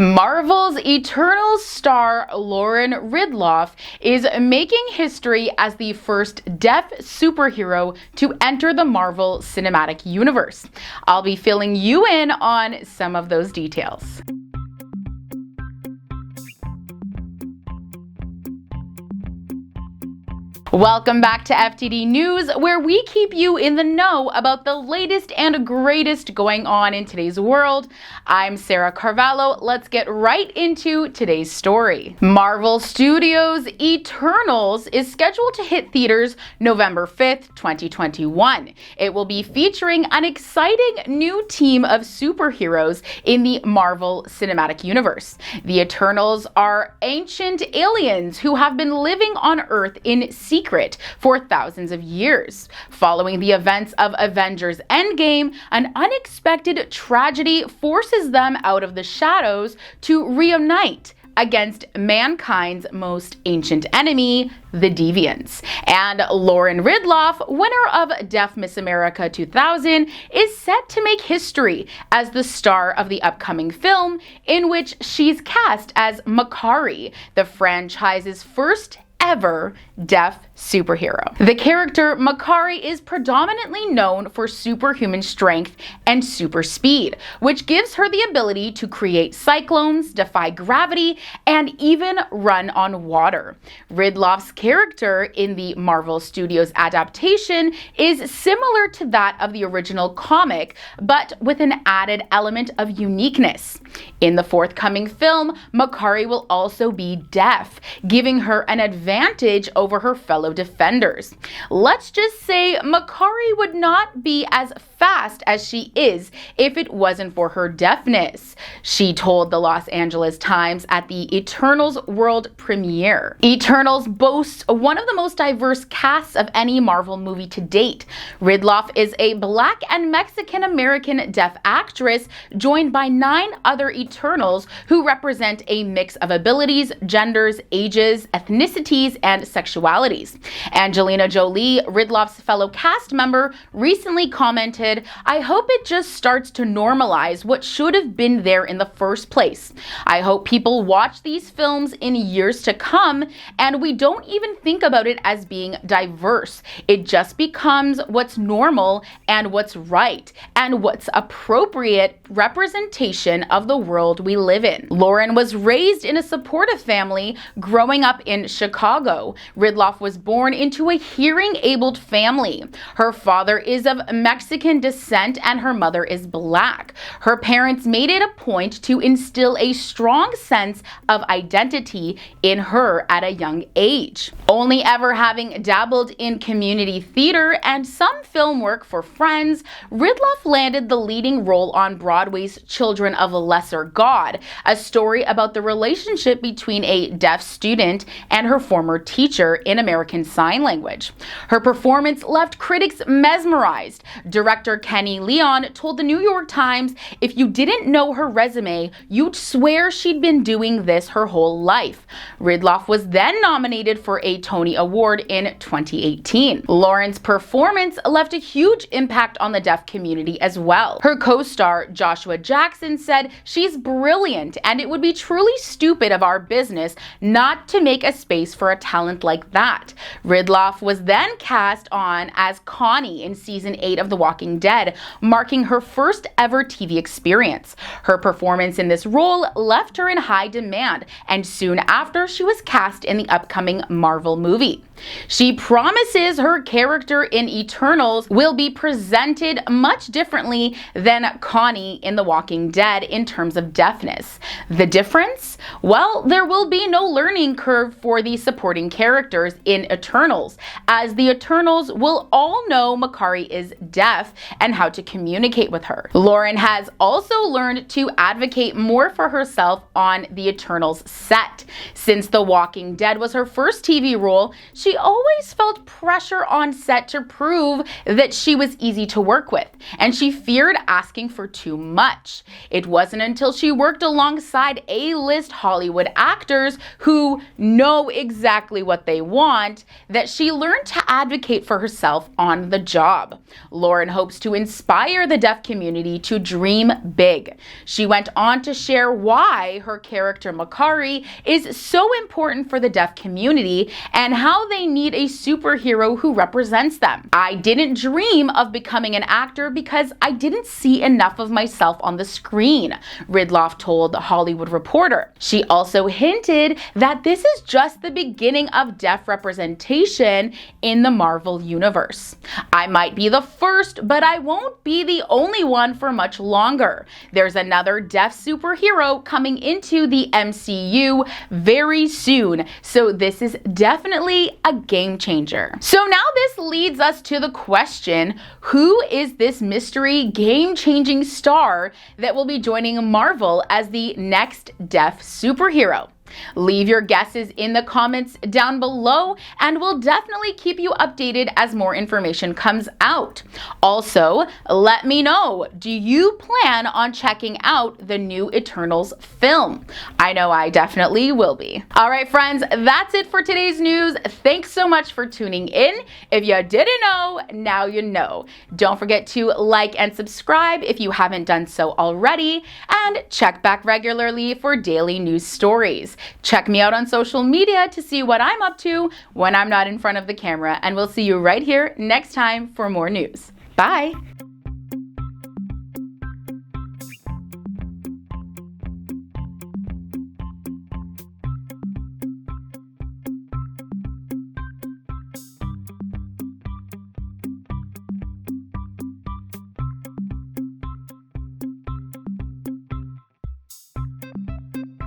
Marvel's Eternals star Lauren Ridloff is making history as the first deaf superhero to enter the Marvel Cinematic Universe. I'll be filling you in on some of those details. Welcome back to FTD News, where we keep you in the know about the latest and greatest going on in today's world. I'm Sarah Carvalho. Let's get right into today's story. Marvel Studios' Eternals is scheduled to hit theaters November 5th, 2021. It will be featuring an exciting new team of superheroes in the Marvel Cinematic Universe. The Eternals are ancient aliens who have been living on Earth in secret for thousands of years. Following the events of Avengers Endgame, an unexpected tragedy forces them out of the shadows to reunite against mankind's most ancient enemy, the Deviants. And Lauren Ridloff, winner of Deaf Miss America 2000, is set to make history as the star of the upcoming film, in which she's cast as Makkari, the franchise's first ever deaf superhero. The character Makkari is predominantly known for superhuman strength and super speed, which gives her the ability to create cyclones, defy gravity, and even run on water. Ridloff's character in the Marvel Studios adaptation is similar to that of the original comic, but with an added element of uniqueness. In the forthcoming film, Makkari will also be deaf, giving her an advantage over her fellow defenders. Let's just say Makkari would not be as fast as she is if it wasn't for her deafness, she told the Los Angeles Times at the Eternals world premiere. Eternals boasts one of the most diverse casts of any Marvel movie to date. Ridloff is a Black and Mexican American deaf actress joined by 9 other Eternals who represent a mix of abilities, genders, ages, ethnicities, and sexualities. Angelina Jolie, Ridloff's fellow cast member, recently commented, "I hope it just starts to normalize what should have been there in the first place. I hope people watch these films in years to come and we don't even think about it as being diverse. It just becomes what's normal and what's right and what's appropriate representation of the world we live in." Lauren was raised in a supportive family growing up in Chicago. Ridloff was born into a hearing-abled family. Her father is of Mexican descent and her mother is Black. Her parents made it a point to instill a strong sense of identity in her at a young age. Only ever having dabbled in community theater and some film work for friends, Ridloff landed the leading role on Broadway's Children of a Lesser God, a story about the relationship between a deaf student and her former teacher in American Sign Language. Her performance left critics mesmerized. Director Connie told the New York Times, "If you didn't know her resume, you'd swear she'd been doing this her whole life." Ridloff was then nominated for a Tony Award in 2018. Lauren's performance left a huge impact on the deaf community as well. Her co-star Joshua Jackson said, "She's brilliant and it would be truly stupid of our business not to make a space for a talent like that." Ridloff was then cast on as Connie in season 8 of The Walking Dead, marking her first ever TV experience. Her performance in this role left her in high demand, and soon after she was cast in the upcoming Marvel movie. She promises her character in Eternals will be presented much differently than Connie in The Walking Dead in terms of deafness. The difference? Well, there will be no learning curve for the supporting characters in Eternals, as the Eternals will all know Makkari is deaf and how to communicate with her. Lauren has also learned to advocate more for herself on the Eternals set. Since The Walking Dead was her first TV role, she always felt pressure on set to prove that she was easy to work with, and she feared asking for too much. It wasn't until she worked alongside A-list Hollywood actors who know exactly what they want that she learned to advocate for herself on the job. Lauren hopes hopes to inspire the deaf community to dream big. She went on to share why her character Makkari is so important for the deaf community and how they need a superhero who represents them. "I didn't dream of becoming an actor because I didn't see enough of myself on the screen," Ridloff told The Hollywood Reporter. She also hinted that this is just the beginning of deaf representation in the Marvel universe. "I might be the first, but I won't be the only one for much longer. There's another deaf superhero coming into the MCU very soon, so this is definitely a game changer." So now this leads us to the question, who is this mystery game-changing star that will be joining Marvel as the next deaf superhero? Leave your guesses in the comments down below, and we'll definitely keep you updated as more information comes out. Also, let me know, do you plan on checking out the new Eternals film? I know I definitely will be. All right, friends, that's it for today's news. Thanks so much for tuning in. If you didn't know, now you know. Don't forget to like and subscribe if you haven't done so already, and check back regularly for daily news stories. Check me out on social media to see what I'm up to when I'm not in front of the camera, and we'll see you right here next time for more news. Bye!